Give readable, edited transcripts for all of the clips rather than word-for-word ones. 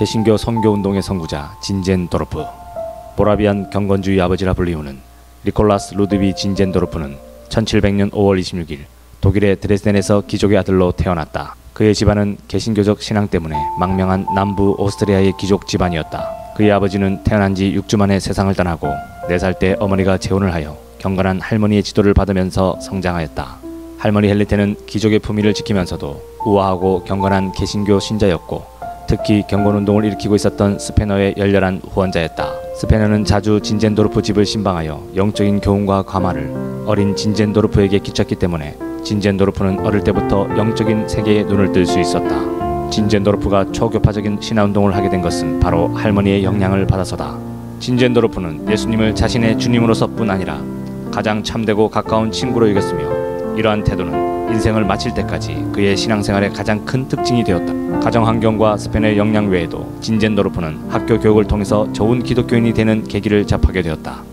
개신교 선교운동의 선구자 진젠도르프, 모라비안 경건주의 아버지라 불리우는 니콜라스 루드비 진젠도르프는 1700년 5월 26일 독일의 드레스덴에서 귀족의 아들로 태어났다. 그의 집안은 개신교적 신앙 때문에 망명한 남부 오스트리아의 귀족 집안이었다. 그의 아버지는 태어난 지 6주 만에 세상을 떠나고 4살 때 어머니가 재혼을 하여 경건한 할머니의 지도를 받으면서 성장하였다. 할머니 헬리테는 귀족의 품위를 지키면서도 우아하고 경건한 개신교 신자였고 특히 경건운동을 일으키고 있었던 스페너의 열렬한 후원자였다. 스페너는 자주 진젠도르프 집을 신방하여 영적인 교훈과 감화를 어린 진젠도르프에게 끼쳤기 때문에 진젠도르프는 어릴 때부터 영적인 세계에 눈을 뜰 수 있었다. 진젠도르프가 초교파적인 신화운동을 하게 된 것은 바로 할머니의 영향을 받아서다. 진젠도르프는 예수님을 자신의 주님으로서뿐 아니라 가장 참되고 가까운 친구로 여겼으며 이러한 태도는 인생을 마칠 때까지 그의 신앙생활의 가장 큰 특징이 되었다. 가정환경과 스페너의 영향 외에도 진젠도르프는 학교 교육을 통해서 좋은 기독교인이 되는 계기를 접하게 되었다.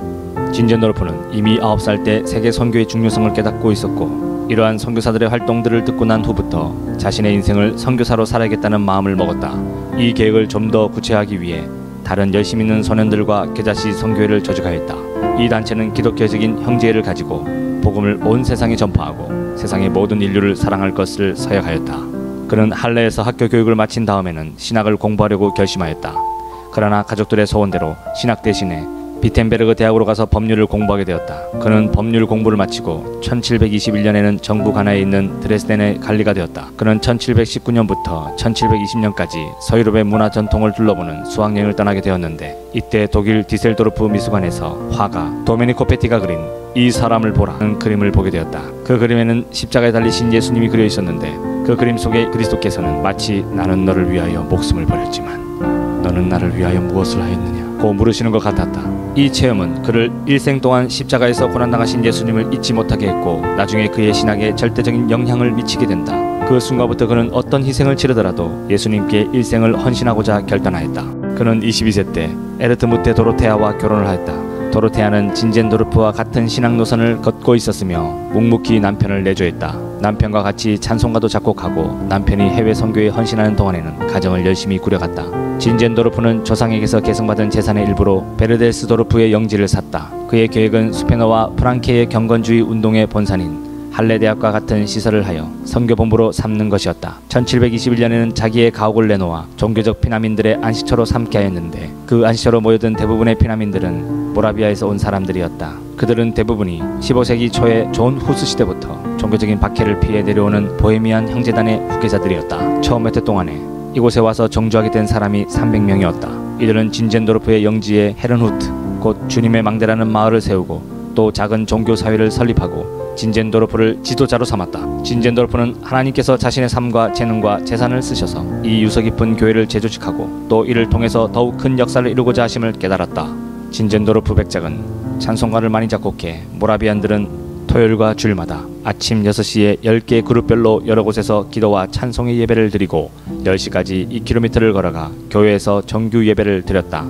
진젠도르프는 이미 9살 때 세계 선교의 중요성을 깨닫고 있었고 이러한 선교사들의 활동들을 듣고 난 후부터 자신의 인생을 선교사로 살아야겠다는 마음을 먹었다. 이 계획을 좀 더 구체화하기 위해 다른 열심 있는 소년들과 겨자씨 선교회를 조직하였다. 이 단체는 기독교적인 형제를 가지고 복음을 온 세상에 전파하고 세상의 모든 인류를 사랑할 것을 서약하였다. 그는 할레에서 학교 교육을 마친 다음에는 신학을 공부하려고 결심하였다. 그러나 가족들의 소원대로 신학 대신에 비텐베르그 대학으로 가서 법률을 공부하게 되었다. 그는 법률 공부를 마치고 1721년에는 정부 관하에 있는 드레스덴에 관리가 되었다. 그는 1719년부터 1720년까지 서유럽의 문화 전통을 둘러보는 수학여행을 떠나게 되었는데 이때 독일 디셀도르프 미술관에서 화가 도메니코 페티가 그린 이 사람을 보라는 그림을 보게 되었다. 그 그림에는 십자가에 달리신 예수님이 그려 있었는데 그 그림 속에 그리스도께서는 마치 나는 너를 위하여 목숨을 버렸지만 너는 나를 위하여 무엇을 하였느냐 고 물으시는 것 같았다. 이 체험은 그를 일생 동안 십자가에서 고난당하신 예수님을 잊지 못하게 했고 나중에 그의 신학에 절대적인 영향을 미치게 된다. 그 순간부터 그는 어떤 희생을 치르더라도 예수님께 일생을 헌신하고자 결단하였다. 그는 22세 때 에르트무테 도로테아와 결혼을 하였다. 도로테아는 진젠도르프와 같은 신앙 노선을 걷고 있었으며 묵묵히 남편을 내조했다. 남편과 같이 찬송가도 작곡하고 남편이 해외 선교에 헌신하는 동안에는 가정을 열심히 꾸려갔다. 진젠도르프는 조상에게서 계승받은 재산의 일부로 베르데스도르프의 영지를 샀다. 그의 계획은 스페너와 프랑케의 경건주의 운동의 본산인 할레 대학과 같은 시설을 하여 선교본부로 삼는 것이었다. 1721년에는 자기의 가옥을 내놓아 종교적 피난민들의 안식처로 삼게 하였는데 그 안식처로 모여든 대부분의 피난민들은 모라비아에서 온 사람들이었다. 그들은 대부분이 15세기 초의 존 후스 시대부터 종교적인 박해를 피해 내려오는 보헤미안 형제단의 후계자들이었다. 처음 몇 해 동안에 이곳에 와서 정주하게 된 사람이 300명이었다. 이들은 진젠도르프의 영지에 헤른후트, 곧 주님의 망대라는 마을을 세우고 또 작은 종교사회를 설립하고 진젠도르프를 지도자로 삼았다. 진젠도르프는 하나님께서 자신의 삶과 재능과 재산을 쓰셔서 이 유서 깊은 교회를 재조직하고 또 이를 통해서 더욱 큰 역사를 이루고자 하심을 깨달았다. 진젠도르프 백작은 찬송가를 많이 작곡해 모라비안들은 토요일과 주일마다 아침 6시에 10개 그룹별로 여러 곳에서 기도와 찬송의 예배를 드리고 10시까지 2km를 걸어가 교회에서 정규 예배를 드렸다.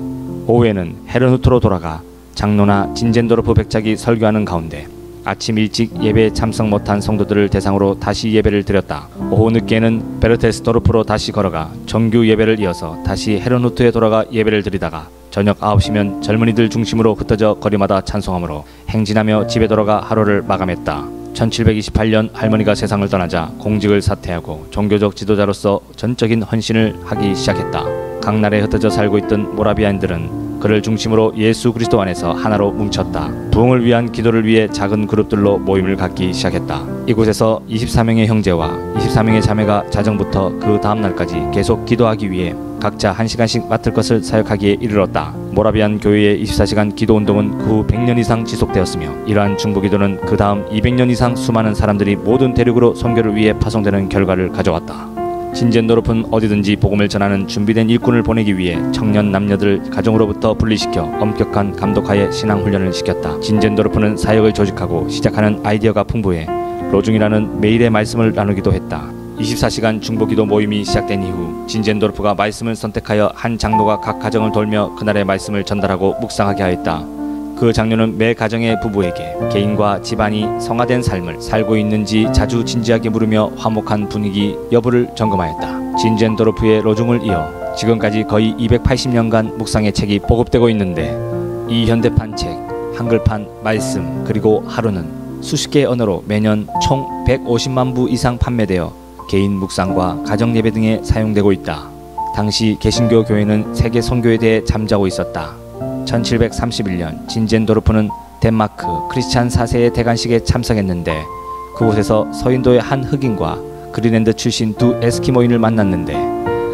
오후에는 헤른후트로 돌아가 장로나 진젠도르프 백작이 설교하는 가운데 아침 일찍 예배에 참석 못한 성도들을 대상으로 다시 예배를 드렸다. 오후 늦게는 베르테스도르프로 다시 걸어가 정규 예배를 이어서 다시 헤른후트에 돌아가 예배를 드리다가 저녁 9시면 젊은이들 중심으로 흩어져 거리마다 찬송하므로 행진하며 집에 돌아가 하루를 마감했다. 1728년 할머니가 세상을 떠나자 공직을 사퇴하고 종교적 지도자로서 전적인 헌신을 하기 시작했다. 각 나라에 흩어져 살고 있던 모라비안들은 그를 중심으로 예수 그리스도 안에서 하나로 뭉쳤다. 부흥을 위한 기도를 위해 작은 그룹들로 모임을 갖기 시작했다. 이곳에서 24명의 형제와 24명의 자매가 자정부터 그 다음 날까지 계속 기도하기 위해 각자 1시간씩 맡을 것을 사역하기에 이르렀다. 모라비안 교회의 24시간 기도운동은 그 후 100년 이상 지속되었으며 이러한 중보기도는 그 다음 200년 이상 수많은 사람들이 모든 대륙으로 선교를 위해 파송되는 결과를 가져왔다. 진젠도르프는 어디든지 복음을 전하는 준비된 일꾼을 보내기 위해 청년 남녀들 가정으로부터 분리시켜 엄격한 감독하에 신앙훈련을 시켰다. 진젠도르프는 사역을 조직하고 시작하는 아이디어가 풍부해 로중이라는 매일의 말씀을 나누기도 했다. 24시간 중보기도 모임이 시작된 이후 진젠도르프가 말씀을 선택하여 한 장로가 각 가정을 돌며 그날의 말씀을 전달하고 묵상하게 하였다. 그 장로는 매 가정의 부부에게 개인과 집안이 성화된 삶을 살고 있는지 자주 진지하게 물으며 화목한 분위기 여부를 점검하였다. 진젠도르프의 로중을 이어 지금까지 거의 280년간 묵상의 책이 보급되고 있는데 이 현대판 책, 한글판, 말씀, 그리고 하루는 수십 개의 언어로 매년 총 150만 부 이상 판매되어 개인 묵상과 가정 예배 등에 사용되고 있다. 당시 개신교 교회는 세계 선교에 대해 잠자고 있었다. 1731년 진젠도르프는 덴마크 크리스찬 4세의 대관식에 참석했는데 그곳에서 서인도의 한 흑인과 그린랜드 출신 두 에스키모인을 만났는데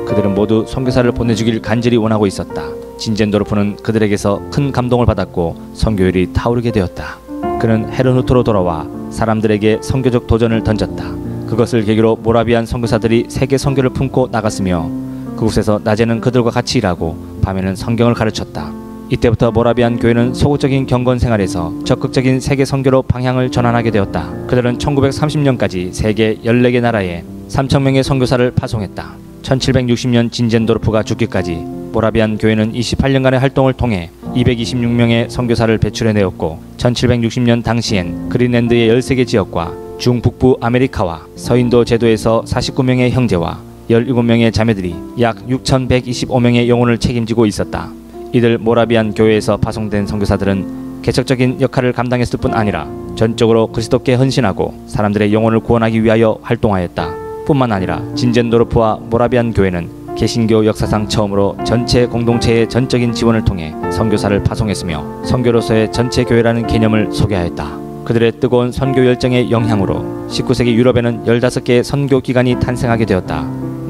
그들은 모두 선교사를 보내주길 간절히 원하고 있었다. 진젠도르프는 그들에게서 큰 감동을 받았고 선교율이 타오르게 되었다. 그는 헤르누트로 돌아와 사람들에게 선교적 도전을 던졌다. 그것을 계기로 모라비안 선교사들이 세계 선교를 품고 나갔으며 그곳에서 낮에는 그들과 같이 일하고 밤에는 성경을 가르쳤다. 이때부터 모라비안 교회는 소극적인 경건 생활에서 적극적인 세계 선교로 방향을 전환하게 되었다. 그들은 1930년까지 세계 14개 나라에 3,000명의 선교사를 파송했다. 1760년 진젠도르프가 죽기까지 모라비안 교회는 28년간의 활동을 통해 226명의 선교사를 배출해내었고 1760년 당시엔 그린랜드의 13개 지역과 중북부 아메리카와 서인도 제도에서 49명의 형제와 17명의 자매들이 약 6,125명의 영혼을 책임지고 있었다. 이들 모라비안 교회에서 파송된 선교사들은 개척적인 역할을 감당했을 뿐 아니라 전적으로 그리스도께 헌신하고 사람들의 영혼을 구원하기 위하여 활동하였다. 뿐만 아니라 진젠도르프와 모라비안 교회는 개신교 역사상 처음으로 전체 공동체의 전적인 지원을 통해 선교사를 파송했으며 선교로서의 전체 교회라는 개념을 소개하였다. 그들의 뜨거운 선교 열정의 영향으로 19세기 유럽에는 15개의 선교 기관이 탄생하게 되었다.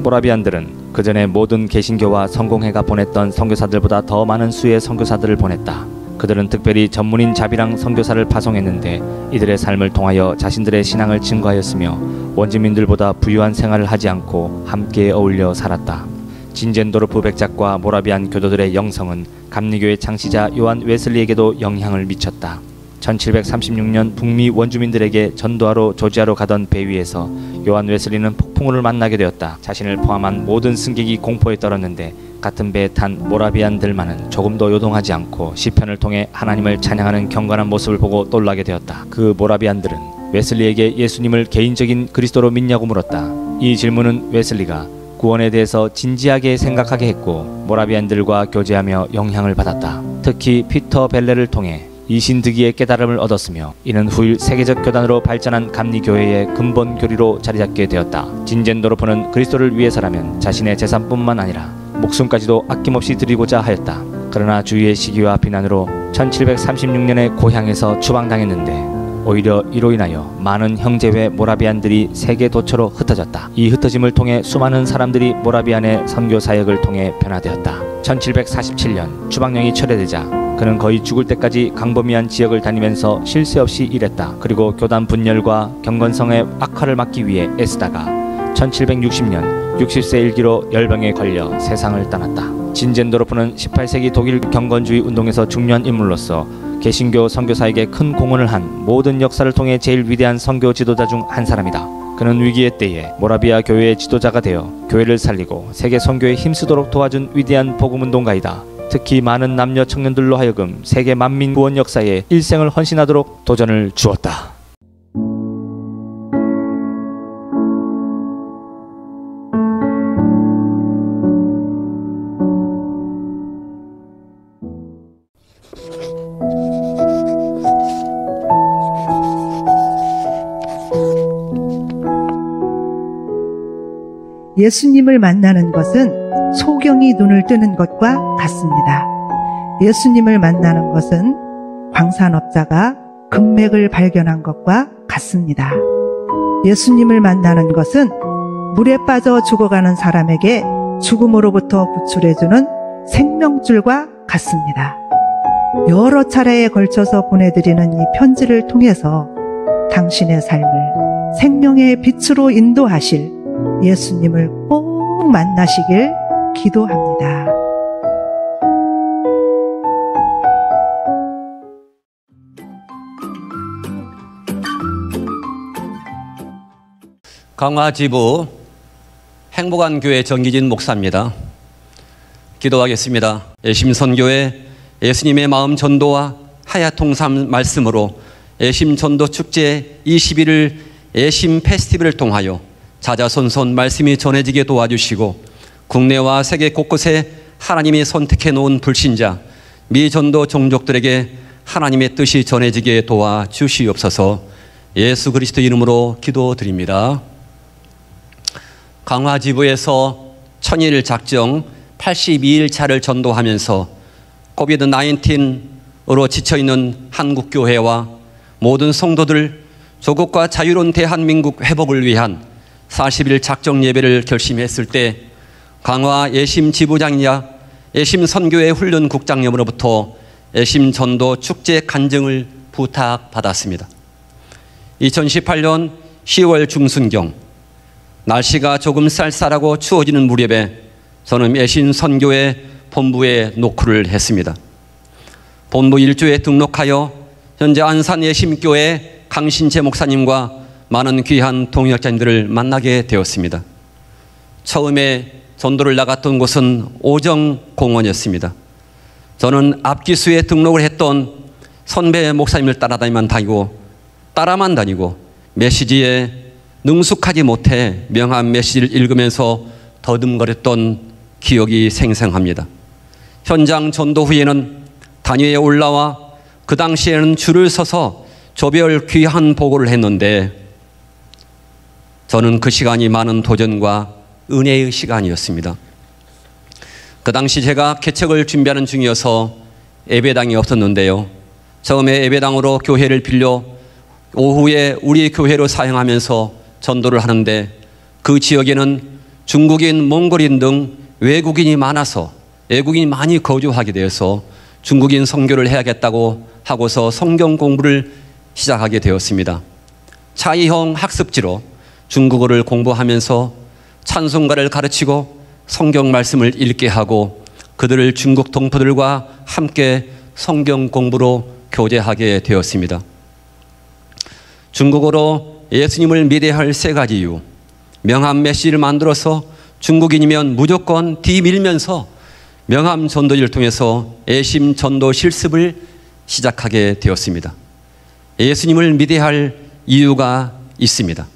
모라비안들은 그전에 모든 개신교와 성공회가 보냈던 선교사들보다 더 많은 수의 선교사들을 보냈다. 그들은 특별히 전문인 자비랑 선교사를 파송했는데 이들의 삶을 통하여 자신들의 신앙을 증거하였으며 원주민들보다 부유한 생활을 하지 않고 함께 어울려 살았다. 진젠도르프 백작과 모라비안 교도들의 영성은 감리교의 창시자 요한 웨슬리에게도 영향을 미쳤다. 1736년 북미 원주민들에게 전도하러 조지아로 가던 배 위에서 요한 웨슬리는 폭풍우를 만나게 되었다. 자신을 포함한 모든 승객이 공포에 떨었는데 같은 배에 탄 모라비안들만은 조금도 요동하지 않고 시편을 통해 하나님을 찬양하는 경건한 모습을 보고 놀라게 되었다. 그 모라비안들은 웨슬리에게 예수님을 개인적인 그리스도로 믿냐고 물었다. 이 질문은 웨슬리가 구원에 대해서 진지하게 생각하게 했고 모라비안들과 교제하며 영향을 받았다. 특히 피터 벨레를 통해 이신득이의 깨달음을 얻었으며 이는 후일 세계적 교단으로 발전한 감리교회의 근본 교리로 자리잡게 되었다. 진젠도르프는 그리스도를 위해서라면 자신의 재산뿐만 아니라 목숨까지도 아낌없이 드리고자 하였다. 그러나 주위의 시기와 비난으로 1736년에 고향에서 추방당했는데 오히려 이로 인하여 많은 형제회 모라비안들이 세계 도처로 흩어졌다. 이 흩어짐을 통해 수많은 사람들이 모라비안의 선교 사역을 통해 변화되었다. 1747년 추방령이 철회되자 그는 거의 죽을 때까지 광범위한 지역을 다니면서 쉴 새 없이 일했다. 그리고 교단 분열과 경건성의 악화를 막기 위해 애쓰다가 1760년 60세 일기로 열병에 걸려 세상을 떠났다. 진젠도르프는 18세기 독일 경건주의 운동에서 중요한 인물로서 개신교 선교사에게 큰 공헌을 한 모든 역사를 통해 제일 위대한 선교 지도자 중 한 사람이다. 그는 위기의 때에 모라비아 교회의 지도자가 되어 교회를 살리고 세계 선교에 힘쓰도록 도와준 위대한 복음운동가이다. 특히 많은 남녀 청년들로 하여금 세계 만민 구원 역사에 일생을 헌신하도록 도전을 주었다. 예수님을 만나는 것은 소경이 눈을 뜨는 것과 같습니다. 예수님을 만나는 것은 광산업자가 금맥을 발견한 것과 같습니다. 예수님을 만나는 것은 물에 빠져 죽어가는 사람에게 죽음으로부터 구출해주는 생명줄과 같습니다. 여러 차례에 걸쳐서 보내드리는 이 편지를 통해서 당신의 삶을 생명의 빛으로 인도하실 예수님을 꼭 만나시길 기도합니다. 강화지부 행복한 교회 정기진 목사입니다. 기도하겠습니다. 예심선교회 예수님의 마음 전도와 하야통삼 말씀으로 예심전도 축제 21일 예심 페스티벌을 통하여 자자손손 말씀이 전해지게 도와주시고 국내와 세계 곳곳에 하나님이 선택해 놓은 불신자, 미전도 종족들에게 하나님의 뜻이 전해지게 도와주시옵소서. 예수 그리스도 이름으로 기도드립니다. 강화지부에서 천일 작정 82일 차를 전도하면서 코비드-19으로 지쳐있는 한국교회와 모든 성도들 조국과 자유로운 대한민국 회복을 위한 40일 작정 예배를 결심했을 때 강화 예심 지부장이자 예심 선교회 훈련국장님으로부터 예심 전도 축제 간증을 부탁받았습니다. 2018년 10월 중순경 날씨가 조금 쌀쌀하고 추워지는 무렵에 저는 예심 선교회 본부에 노크를 했습니다. 본부 일조에 등록하여 현재 안산 예심교회 강신재 목사님과 많은 귀한 동역자님들을 만나게 되었습니다. 처음에 전도를 나갔던 곳은 오정공원이었습니다. 저는 앞기수에 등록을 했던 선배 목사님을 따라만 다니고 메시지에 능숙하지 못해 명함 메시지를 읽으면서 더듬거렸던 기억이 생생합니다. 현장 전도 후에는 단위에 올라와 그 당시에는 줄을 서서 조별 귀한 보고를 했는데 저는 그 시간이 많은 도전과 은혜의 시간이었습니다. 그 당시 제가 개척을 준비하는 중이어서 예배당이 없었는데요. 처음에 예배당으로 교회를 빌려 오후에 우리 교회로 사용하면서 전도를 하는데 그 지역에는 중국인, 몽골인 등 외국인이 많아서 외국인이 많이 거주하게 되어서 중국인 선교를 해야겠다고 하고서 성경 공부를 시작하게 되었습니다. 차이형 학습지로 중국어를 공부하면서 찬송가를 가르치고 성경 말씀을 읽게 하고 그들을 중국 동포들과 함께 성경 공부로 교제하게 되었습니다. 중국어로 예수님을 믿어야 할 3가지 이유, 명함 메시지를 만들어서 중국인이면 무조건 뒤밀면서 명함 전도지를 통해서 예심 전도 실습을 시작하게 되었습니다. 예수님을 믿어야 할 이유가 있습니다.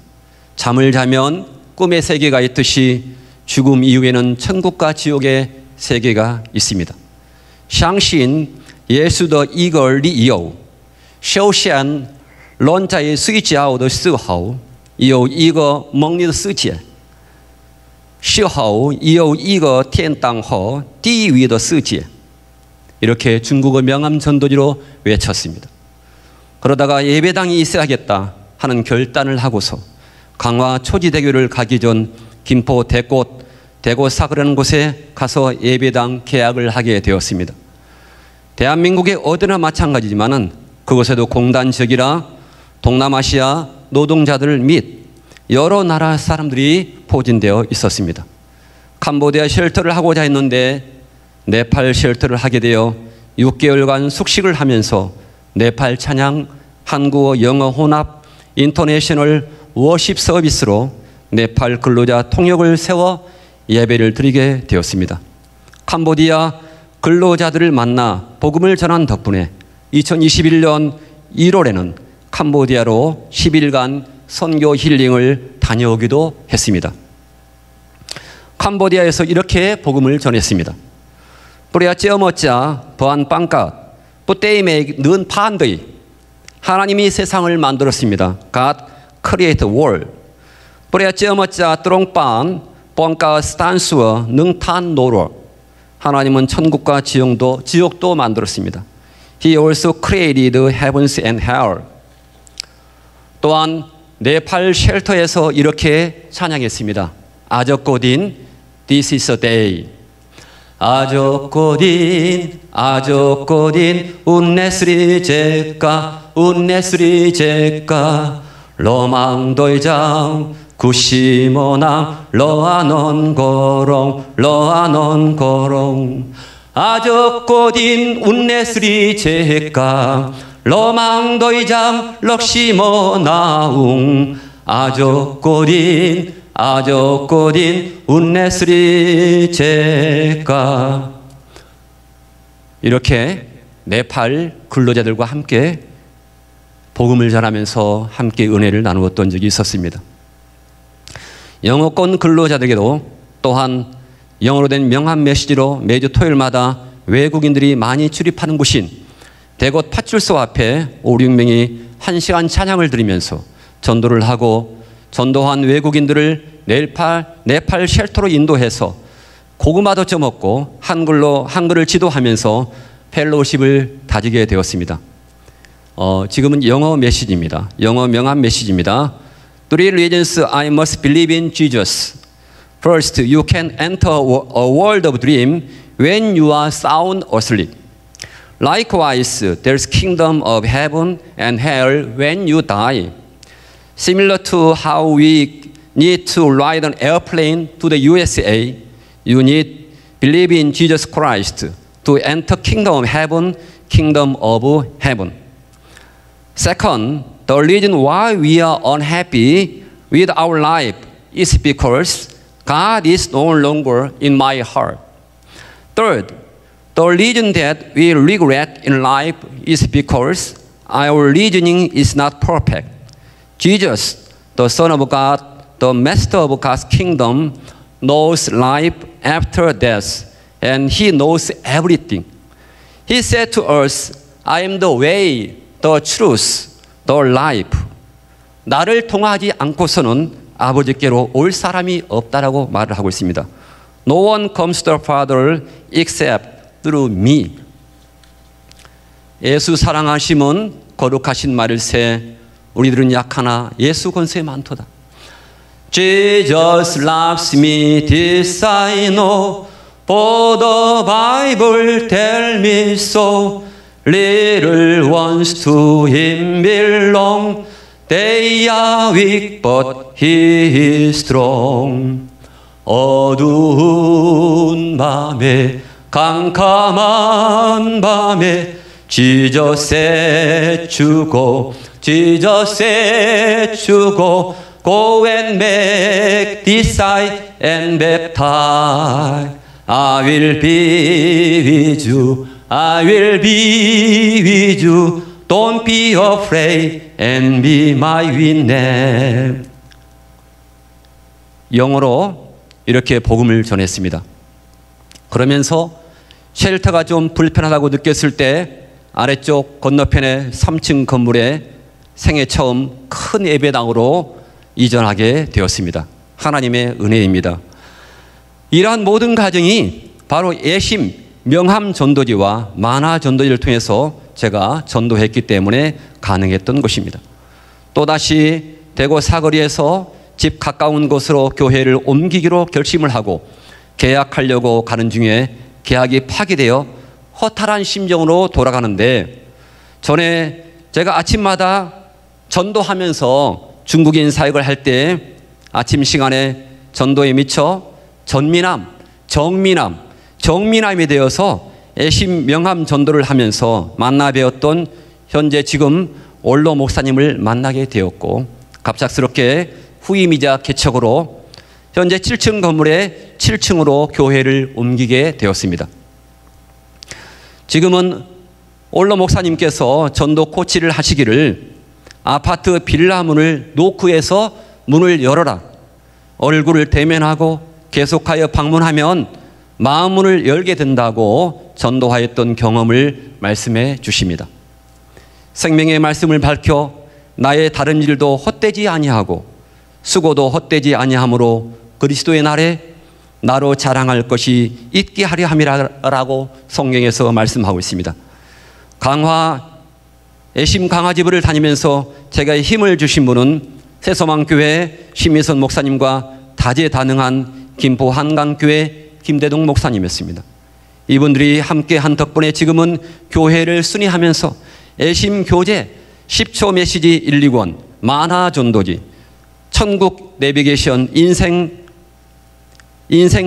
잠을 자면 꿈의 세계가 있듯이 죽음 이후에는 천국과 지옥의 세계가 있습니다. 相信耶稣的一个理由，首先人在睡觉的时候有一个梦里的世界，死后有一个天堂和地狱的世界. 이렇게 중국어 명함 전도지로 외쳤습니다. 그러다가 예배당이 있어야겠다 하는 결단을 하고서 강화 초지대교를 가기 전 김포 대고사그라는 곳에 가서 예배당 계약을 하게 되었습니다. 대한민국의 어디나 마찬가지지만은 그곳에도 공단 지역이라 동남아시아 노동자들 및 여러 나라 사람들이 포진되어 있었습니다. 캄보디아 쉘터를 하고자 했는데 네팔 쉘터를 하게 되어 6개월간 숙식을 하면서 네팔 찬양, 한국어, 영어 혼합, 인터내셔널 워십 서비스로 네팔 근로자 통역을 세워 예배를 드리게 되었습니다. 캄보디아 근로자들을 만나 복음을 전한 덕분에 2021년 1월에는 캄보디아로 10일간 선교 힐링을 다녀오기도 했습니다. 캄보디아에서 이렇게 복음을 전했습니다. 뿌리아찌어머짜 버안빵갓 뿌떼임에 는 반드이 하나님이 세상을 만들었습니다. God created the world. 뿌리아찌어머짜 뚜롱빵 뻥가 스탄스와 능탄 노로 하나님은 천국과 지옥도 만들었습니다. He also created the heavens and hell. 또한 네팔 쉘터에서 이렇게 찬양했습니다. 아적고딘 This is a day. 아적고딘 운네스리 제까 로망도이장 구시모남 러아넌 거롱 아적고딘 운네스리 제까 로망도이장 럭시모나웅 아적고딘 운네스리 제까. 이렇게 네팔 근로자들과 함께 복음을 전하면서 함께 은혜를 나누었던 적이 있었습니다. 영어권 근로자들에게도 또한 영어로 된 명함 메시지로 매주 토요일마다 외국인들이 많이 출입하는 곳인 대곳 파출소 앞에 5, 6명이 1시간 찬양을 드리면서 전도를 하고 전도한 외국인들을 네팔 쉘터로 인도해서 고구마도 쪄먹고 한글을 지도하면서 펠로우십을 다지게 되었습니다. 지금은 영어 메시지입니다. 영어 명함 메시지입니다. Three reasons I must believe in Jesus. First, you can enter a world of dream when you are sound asleep. Likewise, there's kingdom of heaven and hell when you die. Similar to how we need to ride an airplane to the USA, you need believe in Jesus Christ to enter kingdom of heaven, kingdom of heaven. Second, the reason why we are unhappy with our life is because God is no longer in my heart. Third, the reason that we regret in life is because our reasoning is not perfect. Jesus, the Son of God, the Master of God's kingdom, knows life after death, and He knows everything. He said to us, I am the way, the truth, the life. 나를 통하지 않고서는 아버지께로 올 사람이 없다라고 말을 하고 있습니다. No one comes to the Father except through me. 예수 사랑하심은 거룩하신 말일세 우리들은 약하나 예수 권세 많도다. Jesus loves me, this I know, for the Bible tell me so. Little ones to Him belong, they are weak but He is strong. 어두운 밤에 캄캄한 밤에 지저세 주고 go and make disciples and baptize. I will be with you, I will be with you. Don't be afraid and be my witness. 영어로 이렇게 복음을 전했습니다. 그러면서 쉘터가 좀 불편하다고 느꼈을 때 아래쪽 건너편의 3층 건물에 생애 처음 큰 예배당으로 이전하게 되었습니다. 하나님의 은혜입니다. 이러한 모든 과정이 바로 예심 명함 전도지와 만화 전도지를 통해서 제가 전도했기 때문에 가능했던 것입니다. 또다시 대구 사거리에서 집 가까운 곳으로 교회를 옮기기로 결심을 하고 계약하려고 가는 중에 계약이 파기되어 허탈한 심정으로 돌아가는데 전에 제가 아침마다 전도하면서 중국인 사역을 할 때 아침 시간에 전도에 미쳐 정미남이 되어서 애심 명함 전도를 하면서 만나 뵈었던 현재 지금 올로 목사님을 만나게 되었고 갑작스럽게 후임이자 개척으로 현재 7층 건물에 7층으로 교회를 옮기게 되었습니다. 지금은 올로 목사님께서 전도 코치를 하시기를 아파트 빌라 문을 노크해서 문을 열어라. 얼굴을 대면하고 계속하여 방문하면 마음문을 열게 된다고 전도하였던 경험을 말씀해 주십니다. 생명의 말씀을 밝혀 나의 다른 일도 헛되지 아니하고 수고도 헛되지 아니하므로 그리스도의 날에 나로 자랑할 것이 있게 하려 함이라고 성경에서 말씀하고 있습니다. 애심 강화지부를 다니면서 제가 힘을 주신 분은 새소망교회 심희선 목사님과 다재다능한 김포 한강교회 김대동 목사님이었습니다. 이분들이 함께한 덕분에 지금은 교회를 순회하면서 애심 교재 10초 메시지 1,2권 만화 전도지 천국 내비게이션 인생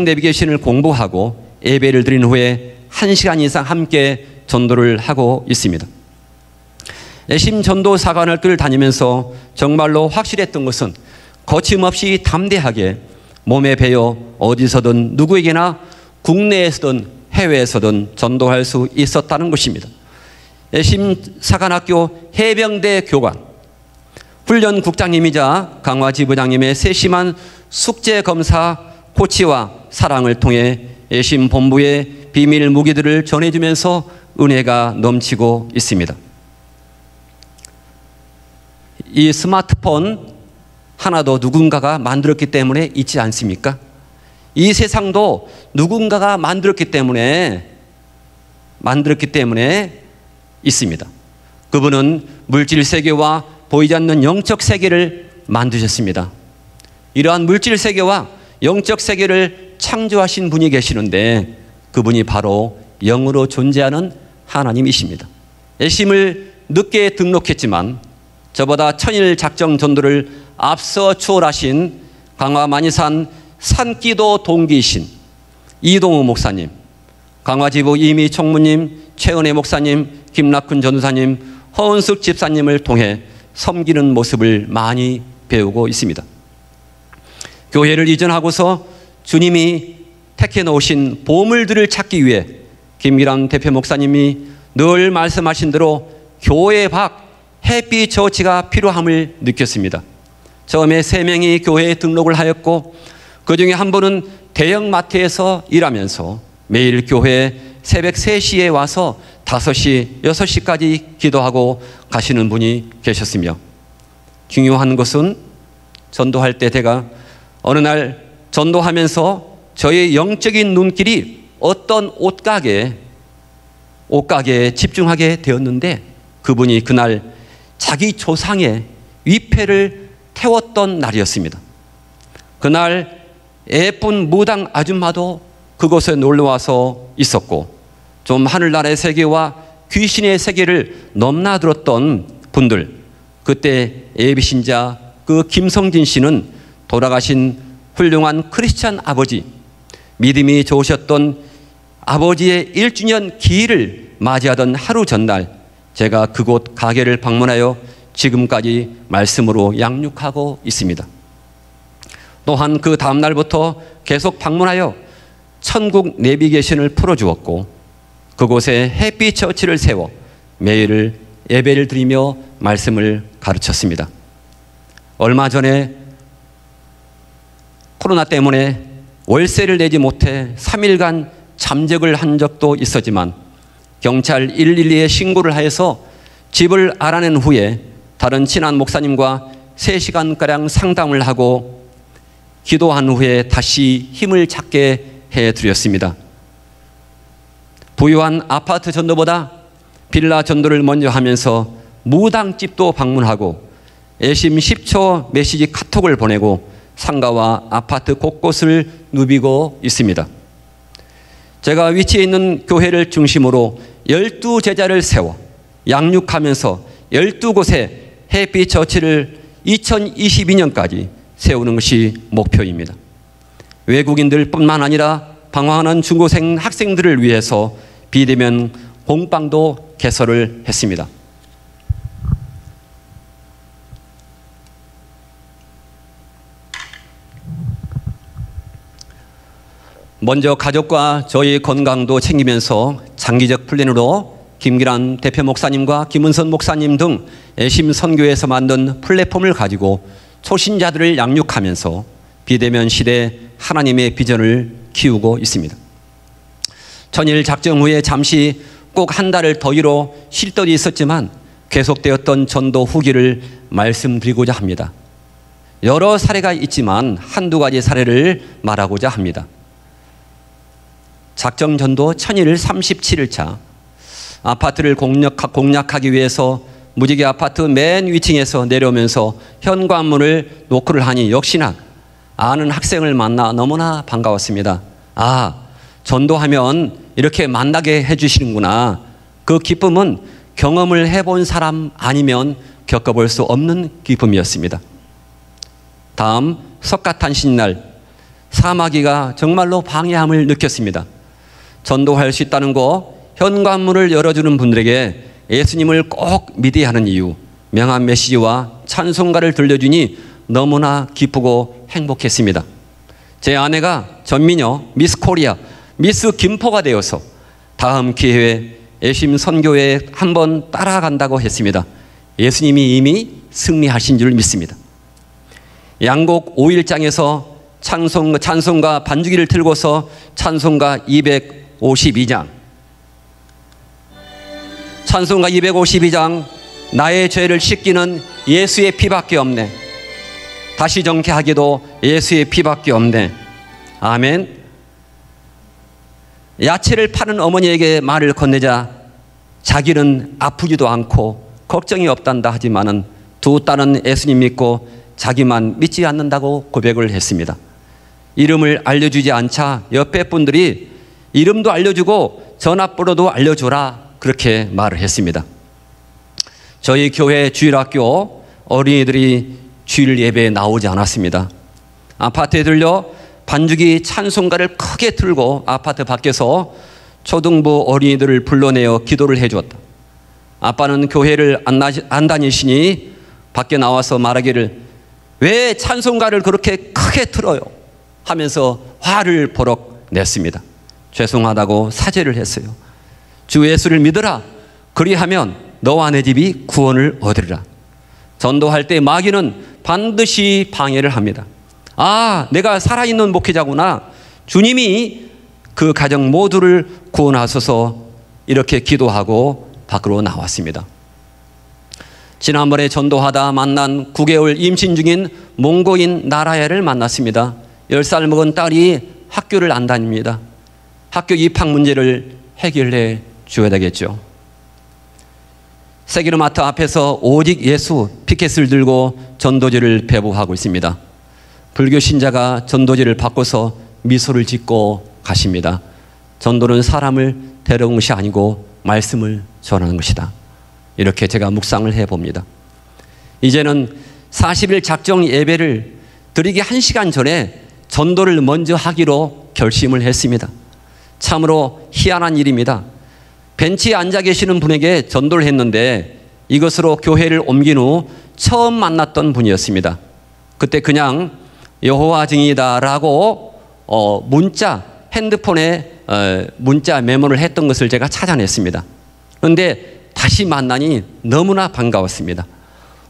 내비게이션을 공부하고 예배를 드린 후에 1시간 이상 함께 전도를 하고 있습니다. 애심 전도 사관학교를 다니면서 정말로 확실했던 것은 거침없이 담대하게 몸에 배어 어디서든 누구에게나 국내에서든 해외에서든 전도할 수 있었다는 것입니다. 애심 사관학교 해병대 교관 훈련국장님이자 강화지부장님의 세심한 숙제검사 코치와 사랑을 통해 애심 본부의 비밀 무기들을 전해주면서 은혜가 넘치고 있습니다. 이 스마트폰 하나도 누군가가 만들었기 때문에 있지 않습니까? 이 세상도 누군가가 만들었기 때문에 있습니다. 그분은 물질 세계와 보이지 않는 영적 세계를 만드셨습니다. 이러한 물질 세계와 영적 세계를 창조하신 분이 계시는데 그분이 바로 영으로 존재하는 하나님이십니다. 애심을 늦게 등록했지만 저보다 천일 작정 전도를 앞서 추월하신 강화 만이산 산기도 동기이신 이동우 목사님, 강화지부 이미 총무님, 최은혜 목사님, 김낙훈 전도사님, 허은숙 집사님을 통해 섬기는 모습을 많이 배우고 있습니다. 교회를 이전하고서 주님이 택해 놓으신 보물들을 찾기 위해 김기란 대표 목사님이 늘 말씀하신 대로 교회 밖 해피 처치가 필요함을 느꼈습니다. 처음에 3명이 교회에 등록을 하였고 그 중에 한 분은 대형마트에서 일하면서 매일 교회에 새벽 3시에 와서 5시, 6시까지 기도하고 가시는 분이 계셨으며 중요한 것은 전도할 때 제가 어느 날 전도하면서 저의 영적인 눈길이 어떤 옷가게에 집중하게 되었는데 그분이 그날 자기 조상의 위패를 태웠던 날이었습니다. 그날 예쁜 무당 아줌마도 그곳에 놀러와서 있었고 좀 하늘나라의 세계와 귀신의 세계를 넘나들었던 분들, 그때 예비신자 그 김성진 씨는 돌아가신 훌륭한 크리스찬 아버지, 믿음이 좋으셨던 아버지의 1주년 기일을 맞이하던 하루 전날 제가 그곳 가게를 방문하여 지금까지 말씀으로 양육하고 있습니다. 또한 그 다음 날부터 계속 방문하여 천국 내비게이션을 풀어주었고 그곳에 햇빛 처치를 세워 매일 예배를 드리며 말씀을 가르쳤습니다. 얼마 전에 코로나 때문에 월세를 내지 못해 3일간 잠적을 한 적도 있었지만 경찰 112에 신고를 하여서 집을 알아낸 후에 다른 친한 목사님과 3시간가량 상담을 하고 기도한 후에 다시 힘을 찾게 해드렸습니다. 부유한 아파트 전도보다 빌라 전도를 먼저 하면서 무당집도 방문하고 애심 10초 메시지 카톡을 보내고 상가와 아파트 곳곳을 누비고 있습니다. 제가 위치해 있는 교회를 중심으로 12제자를 세워 양육하면서 12곳에 해피 처치를 2022년까지 세우는 것이 목표입니다. 외국인들 뿐만 아니라 방황하는 중고생 학생들을 위해서 비대면 공방도 개설을 했습니다. 먼저 가족과 저희 건강도 챙기면서 장기적 플랜으로 김기란 대표 목사님과 김은선 목사님 등 애심 선교에서 만든 플랫폼을 가지고 초신자들을 양육하면서 비대면 시대 하나님의 비전을 키우고 있습니다. 천일 작정 후에 잠시 꼭 한 달을 더위로 쉴 때도 있었지만 계속되었던 전도 후기를 말씀드리고자 합니다. 여러 사례가 있지만 한두 가지 사례를 말하고자 합니다. 작정 전도 천일 37일차 아파트를 공략하기 위해서 무지개 아파트 맨 위층에서 내려오면서 현관문을 노크를 하니 역시나 아는 학생을 만나 너무나 반가웠습니다. 아, 전도하면 이렇게 만나게 해주시는구나. 그 기쁨은 경험을 해본 사람 아니면 겪어볼 수 없는 기쁨이었습니다. 다음 석가탄신날 사마귀가 정말로 방해함을 느꼈습니다. 전도할 수 있다는 거, 현관문을 열어주는 분들에게 예수님을 꼭 믿어야 하는 이유, 명한 메시지와 찬송가를 들려주니 너무나 기쁘고 행복했습니다. 제 아내가 전미녀 미스 코리아, 미스 김포가 되어서 다음 기회에 애심 선교회에 한번 따라간다고 했습니다. 예수님이 이미 승리하신 줄 믿습니다. 양곡 5일장에서 찬송가 반주기를 틀고서 찬송가 252장, 찬송가 252장, 나의 죄를 씻기는 예수의 피밖에 없네. 다시 정케하기도 예수의 피밖에 없네. 아멘. 야채를 파는 어머니에게 말을 건네자 자기는 아프지도 않고 걱정이 없단다 하지만은 두 딸은 예수님 믿고 자기만 믿지 않는다고 고백을 했습니다. 이름을 알려주지 않자 옆에 분들이 이름도 알려주고 전화번호도 알려줘라 그렇게 말을 했습니다. 저희 교회 주일학교 어린이들이 주일 예배에 나오지 않았습니다. 아파트에 들려 반주기 찬송가를 크게 틀고 아파트 밖에서 초등부 어린이들을 불러내어 기도를 해주었다. 아빠는 교회를 안 다니시니 밖에 나와서 말하기를 왜 찬송가를 그렇게 크게 틀어요? 하면서 화를 버럭 냈습니다. 죄송하다고 사죄를 했어요. 주 예수를 믿으라. 그리하면 너와 내 집이 구원을 얻으리라. 전도할 때 마귀는 반드시 방해를 합니다. 아, 내가 살아있는 목회자구나. 주님이 그 가정 모두를 구원하소서 이렇게 기도하고 밖으로 나왔습니다. 지난번에 전도하다 만난 9개월 임신 중인 몽고인 나라야를 만났습니다. 10살 먹은 딸이 학교를 안 다닙니다. 학교 입학 문제를 해결해 줘야 되겠죠. 세기로마트 앞에서 오직 예수 피켓을 들고 전도지를 배부하고 있습니다. 불교 신자가 전도지를 받고서 미소를 짓고 가십니다. 전도는 사람을 데려온 것이 아니고 말씀을 전하는 것이다. 이렇게 제가 묵상을 해봅니다. 이제는 40일 작정 예배를 드리기 1시간 전에 전도를 먼저 하기로 결심을 했습니다. 참으로 희한한 일입니다. 벤치에 앉아 계시는 분에게 전도를 했는데 이것으로 교회를 옮긴 후 처음 만났던 분이었습니다. 그때 그냥 여호와 증인이다라고 핸드폰에 문자 메모를 했던 것을 제가 찾아냈습니다. 그런데 다시 만나니 너무나 반가웠습니다.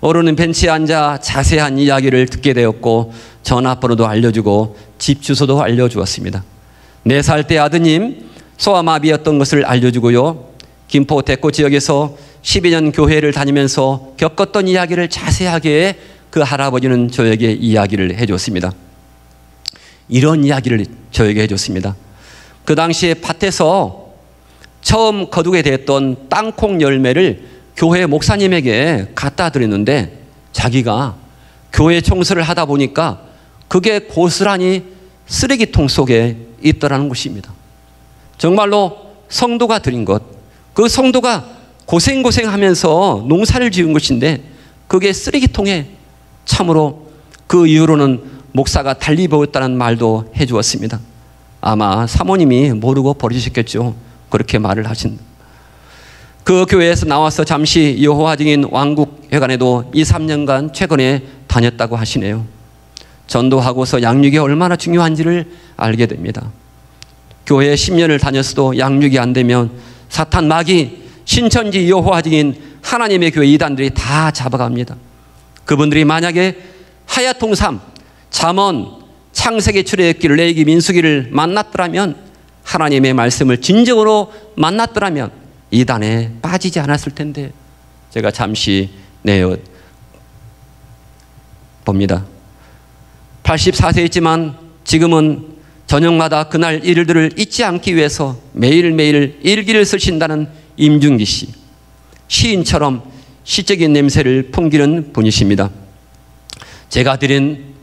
어른은 벤치에 앉아 자세한 이야기를 듣게 되었고 전화번호도 알려주고 집 주소도 알려주었습니다. 4살 때 아드님 소아마비였던 것을 알려주고요. 김포 대구 지역에서 12년 교회를 다니면서 겪었던 이야기를 자세하게 그 할아버지는 저에게 이야기를 해줬습니다. 이런 이야기를 저에게 해줬습니다. 그 당시에 밭에서 처음 거두게 됐던 땅콩 열매를 교회 목사님에게 갖다 드렸는데 자기가 교회 청소를 하다 보니까 그게 고스란히 쓰레기통 속에 있더라는 것입니다. 정말로 성도가 드린 것, 그 성도가 고생하면서 농사를 지은 것인데 그게 쓰레기통에 참으로 그 이후로는 목사가 달리 배웠다는 말도 해주었습니다. 아마 사모님이 모르고 버리셨겠죠. 그렇게 말을 하신. 그 교회에서 나와서 잠시 여호와 증인 왕국회관에도 2-3년간 최근에 다녔다고 하시네요. 전도하고서 양육이 얼마나 중요한지를 알게 됩니다. 교회에 10년을 다녔어도 양육이 안 되면 사탄 마귀 신천지 여호와 증인 하나님의 교회 이단들이 다 잡아갑니다. 그분들이 만약에 하야통삼 잠언 창세기 출애굽기를 레위기 민수기를 만났더라면 하나님의 말씀을 진정으로 만났더라면 이단에 빠지지 않았을 텐데 제가 잠시 내어 봅니다. 84세였지만 지금은 저녁마다 그날 일들을 잊지 않기 위해서 매일매일 일기를 쓰신다는 임중기 씨. 시인처럼 시적인 냄새를 풍기는 분이십니다. 제가 드린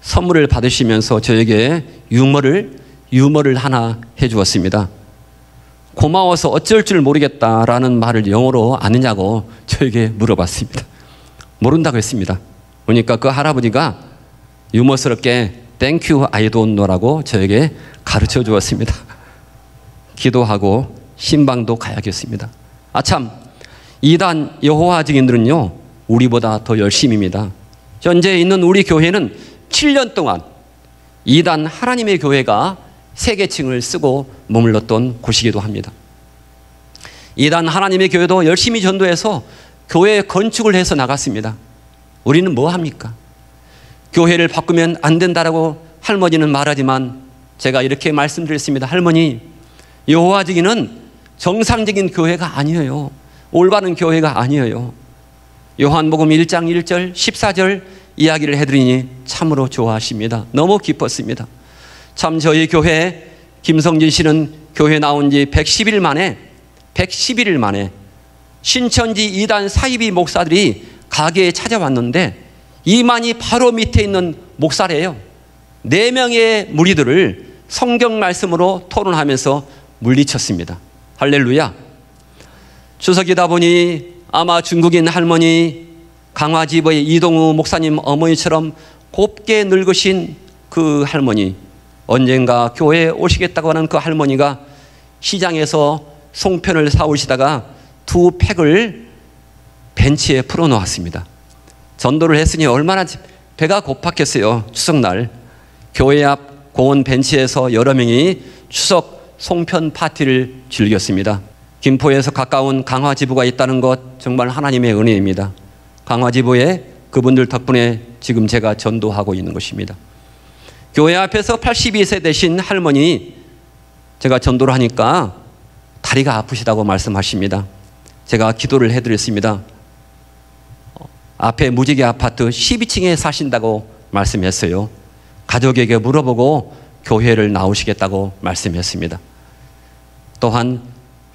선물을 받으시면서 저에게 유머를 하나 해주었습니다. 고마워서 어쩔 줄 모르겠다라는 말을 영어로 아느냐고 저에게 물어봤습니다. 모른다고 했습니다. 그러니까 그 할아버지가 유머스럽게 Thank you, I don't know라고 저에게 가르쳐 주었습니다. 기도하고 신방도 가야겠습니다. 아참, 이단 여호와 증인들은요 우리보다 더 열심입니다. 현재 있는 우리 교회는 7년 동안 이단 하나님의 교회가 세계층을 쓰고 머물렀던 곳이기도 합니다. 이단 하나님의 교회도 열심히 전도해서 교회 건축을 해서 나갔습니다. 우리는 뭐 합니까? 교회를 바꾸면 안 된다라고 할머니는 말하지만 제가 이렇게 말씀드렸습니다. 할머니, 여호와 증인은 정상적인 교회가 아니에요. 올바른 교회가 아니에요. 요한복음 1장 1절 14절 이야기를 해드리니 참으로 좋아하십니다. 너무 기뻤습니다. 참 저희 교회 김성진 씨는 교회 나온 지 110일 만에 신천지 2단 사이비 목사들이 가게에 찾아왔는데 이만희 바로 밑에 있는 목사래요. 4명의 무리들을 성경 말씀으로 토론하면서 물리쳤습니다. 할렐루야. 추석이다 보니 아마 중국인 할머니, 강화지부의 이동우 목사님 어머니처럼 곱게 늙으신 그 할머니, 언젠가 교회에 오시겠다고 하는 그 할머니가 시장에서 송편을 사오시다가 2팩을 벤치에 풀어놓았습니다. 전도를 했으니 얼마나 배가 고팠겠어요. 추석날 교회 앞 공원 벤치에서 여러 명이 추석 송편 파티를 즐겼습니다. 김포에서 가까운 강화지부가 있다는 것 정말 하나님의 은혜입니다. 강화지부에 그분들 덕분에 지금 제가 전도하고 있는 것입니다. 교회 앞에서 82세 되신 할머니, 제가 전도를 하니까 다리가 아프시다고 말씀하십니다. 제가 기도를 해드렸습니다. 앞에 무지개 아파트 12층에 사신다고 말씀했어요. 가족에게 물어보고 교회를 나오시겠다고 말씀했습니다. 또한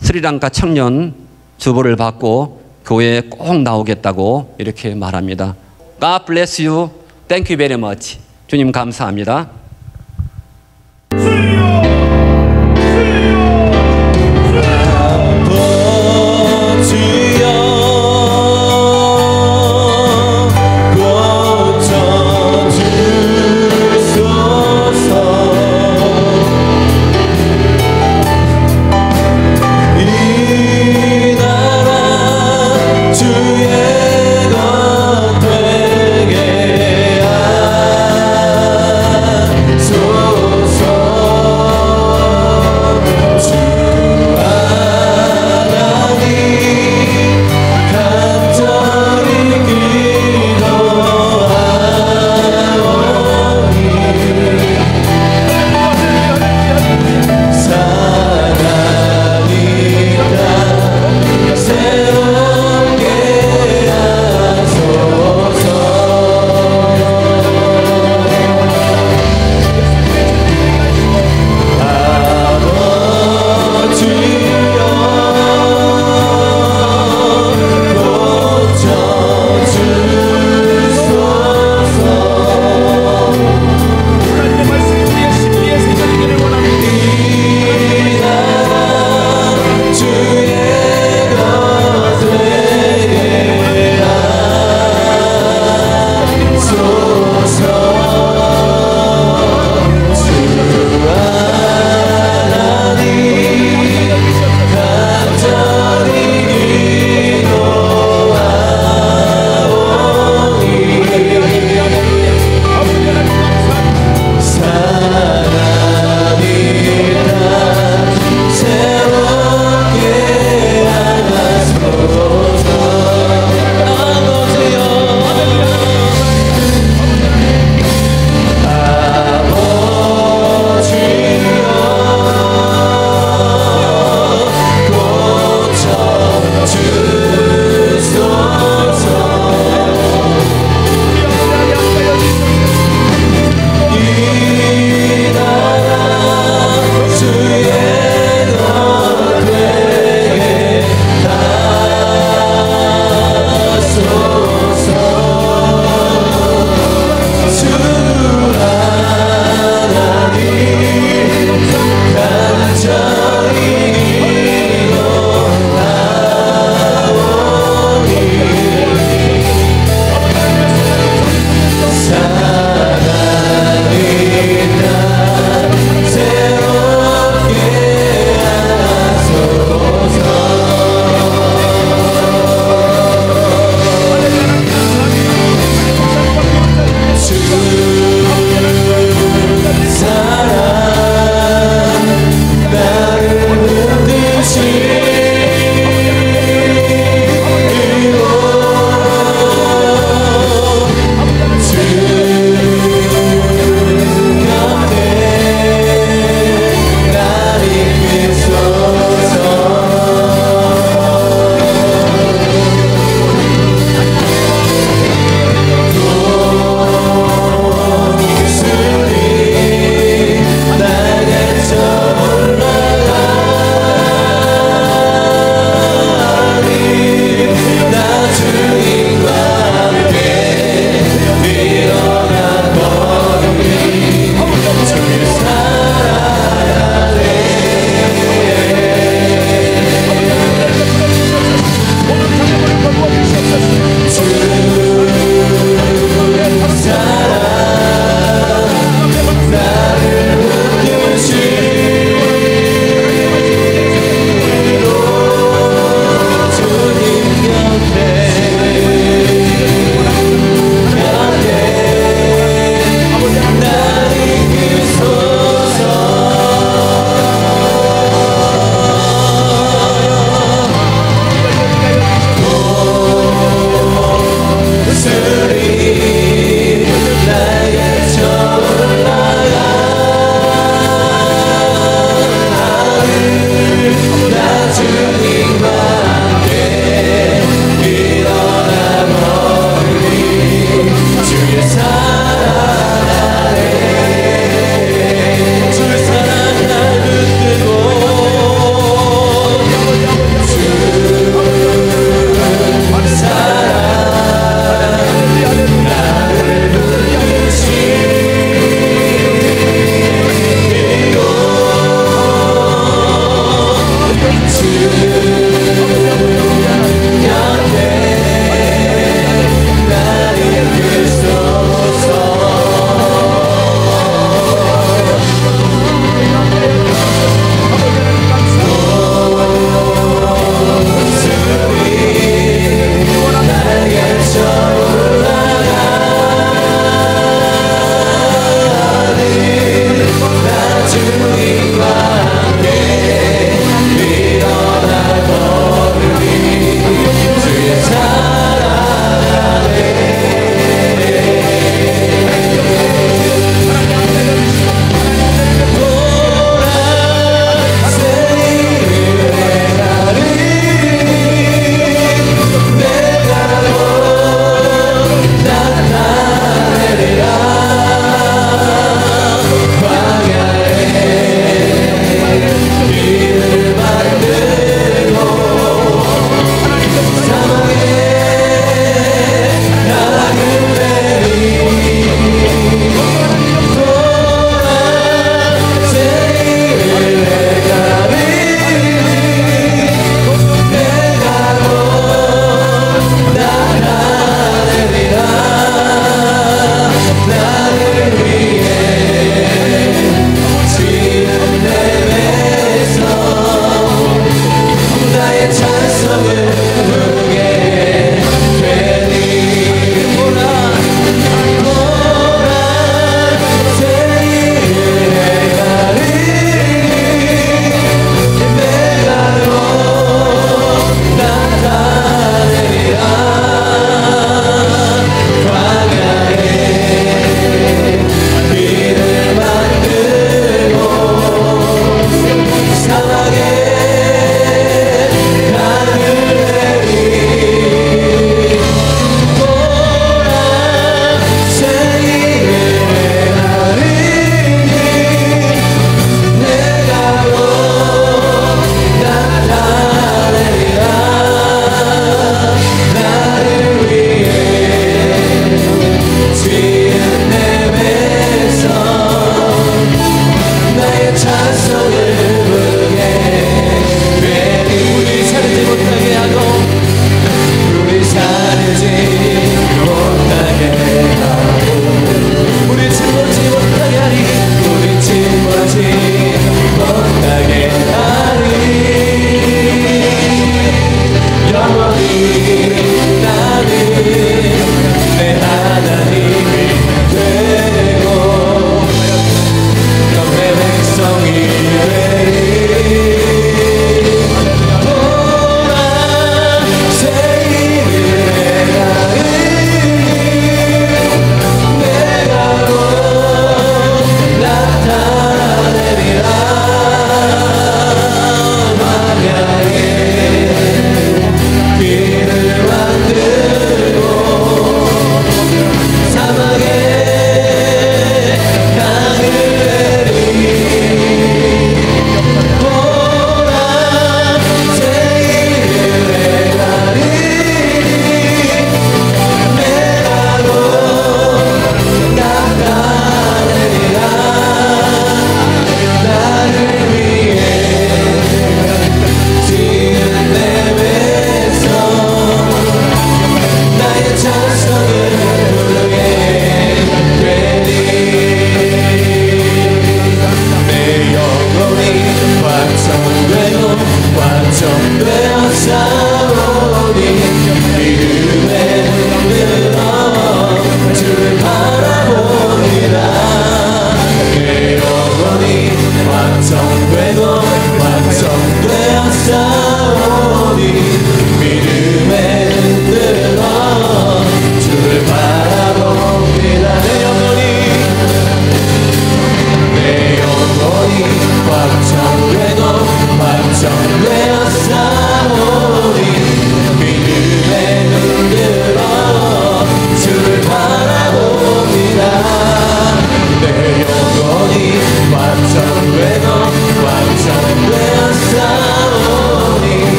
스리랑카 청년 주보를 받고 교회에 꼭 나오겠다고 이렇게 말합니다. God bless you. Thank you very much. 주님 감사합니다.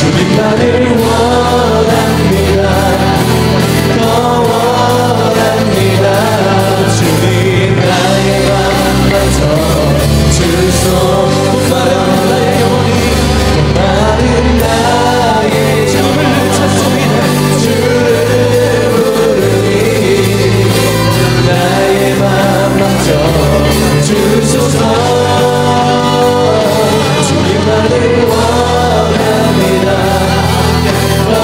주님만을 원합니다. 더 원합니다. 주님 나의 맘만 더 주소서. 마른 나의 영혼이 마른 나의 주를 찾습니다. 주를 부르니 나의 맘만 더 주소서. 주님만을 원합니다. 더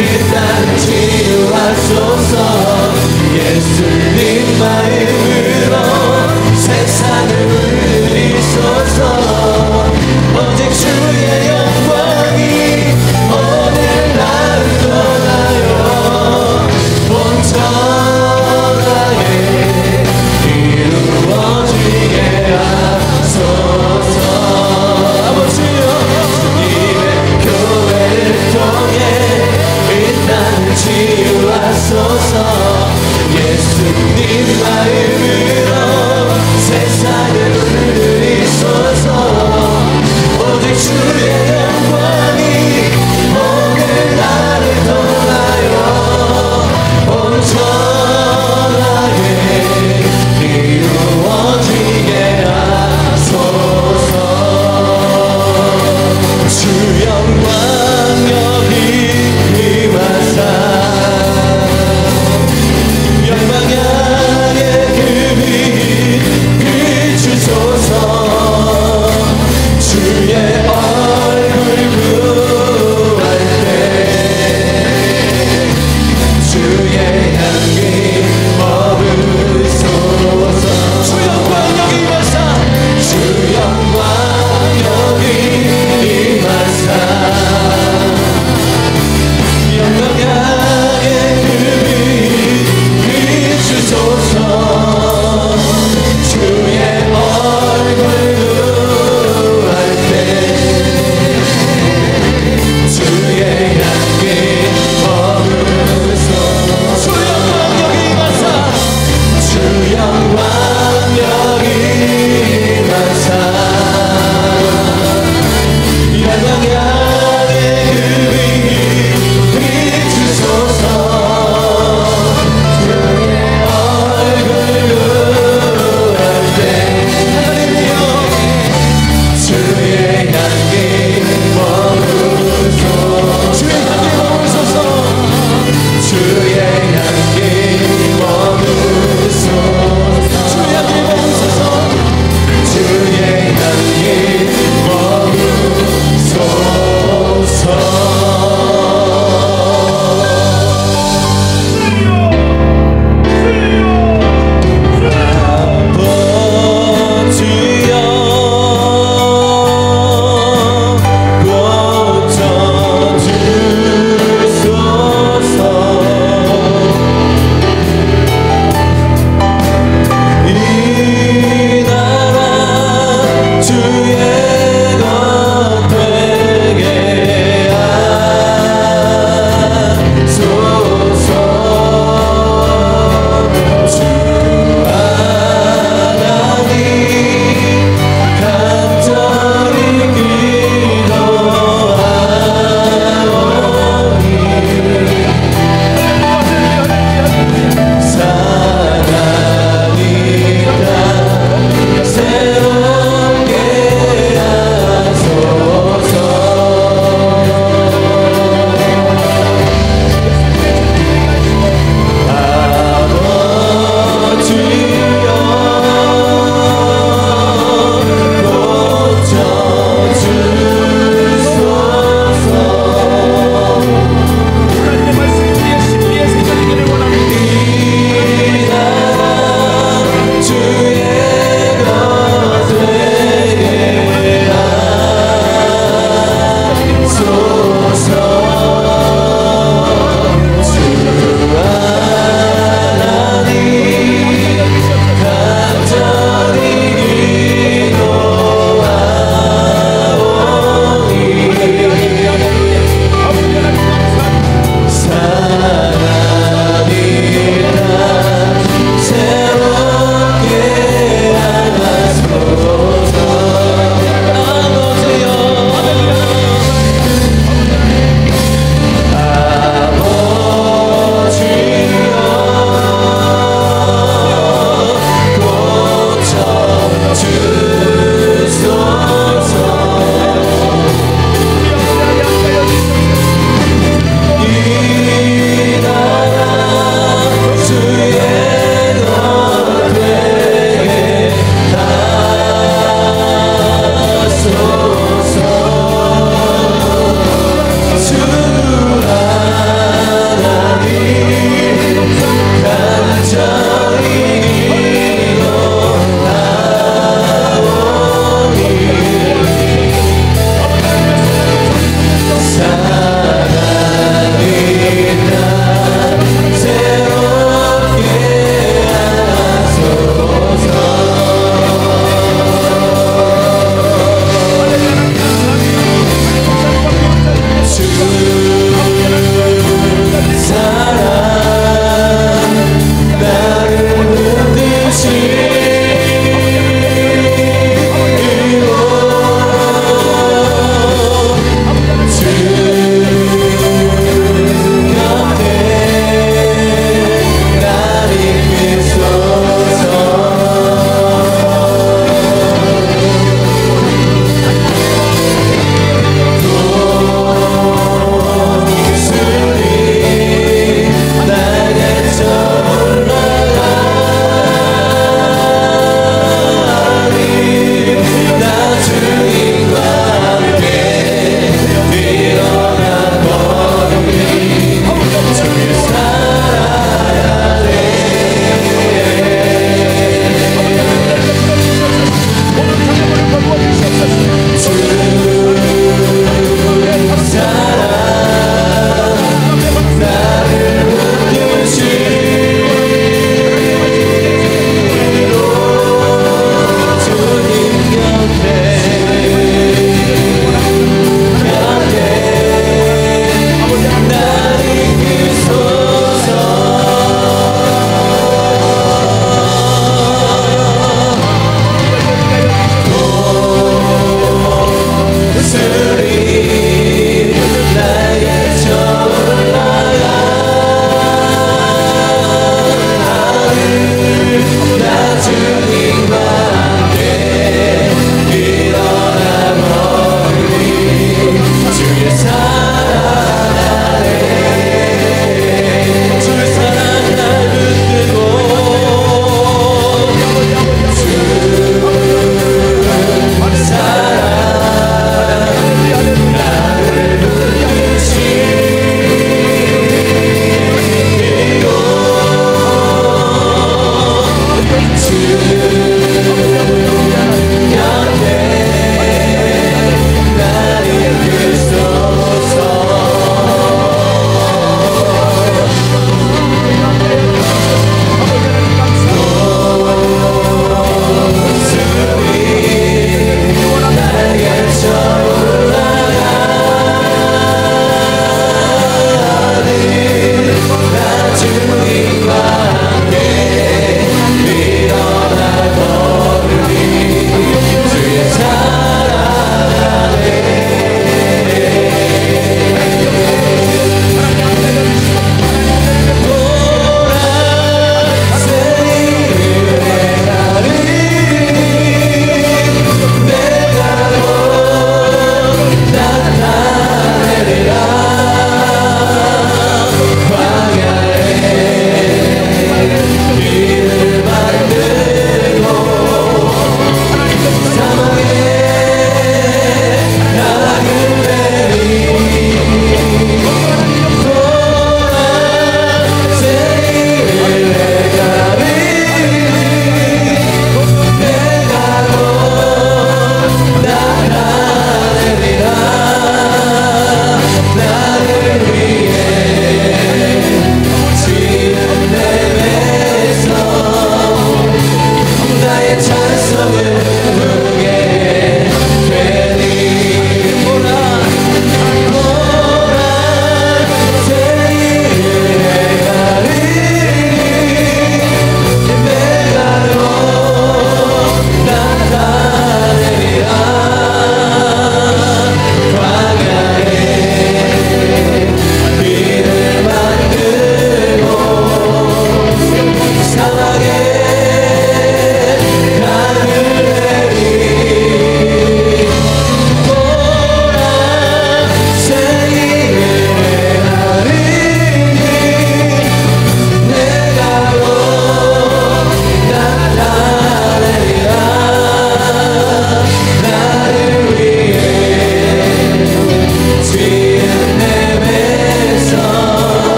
일단 치유하소서. 예수님 마음으로 세상을 울리소서. 오직 주의 영광이 오늘 나를 떠나요. 온 천하에 이루어지게 하소서. 아버지여, 주님의 교회를 통해 이 땅을 치유하소서. 예수님 마음으로 세상을 울리소서. 오직 주의 영광이 오늘 나를 떠나요. 온 천하에 이루어지게 하소서. 주 영광 여기 임하사 영광 향해 그 빛 비추소서.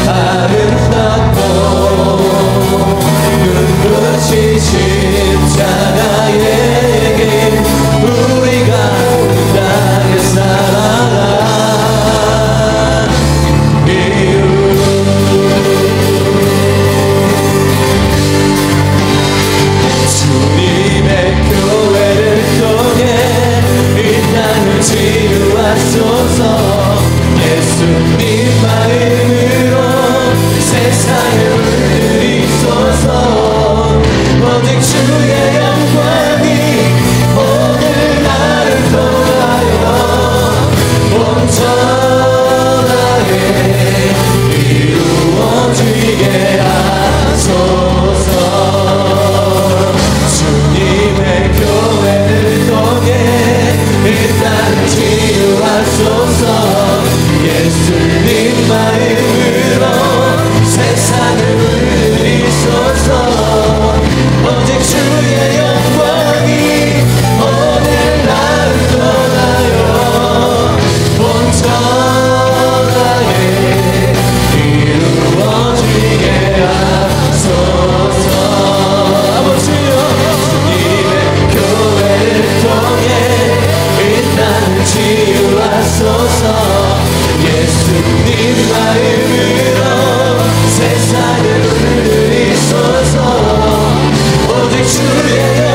아름답고 눈부신 십자가의 길 우리가 땅에 살아간 이유 주님의 교회를 통해 이 땅을 치유하소서 예수님 마음으로 세상을 울리소서 오직 주의 영광이 오늘 나를 통하여 온 천하에 이루어지게 하소서 주님의 교회를 통해 이 땅을 치유하소서 예수님 마음으로 세상을 울리소서 오직 주의 영광이 오늘 나를 떠나요 온 천하에 이루어지게 하소서 아버지여 주님의 교회를 통해 이 땅을 치유하소서 예수님 마음으로 세상을 울리소서 오직 주의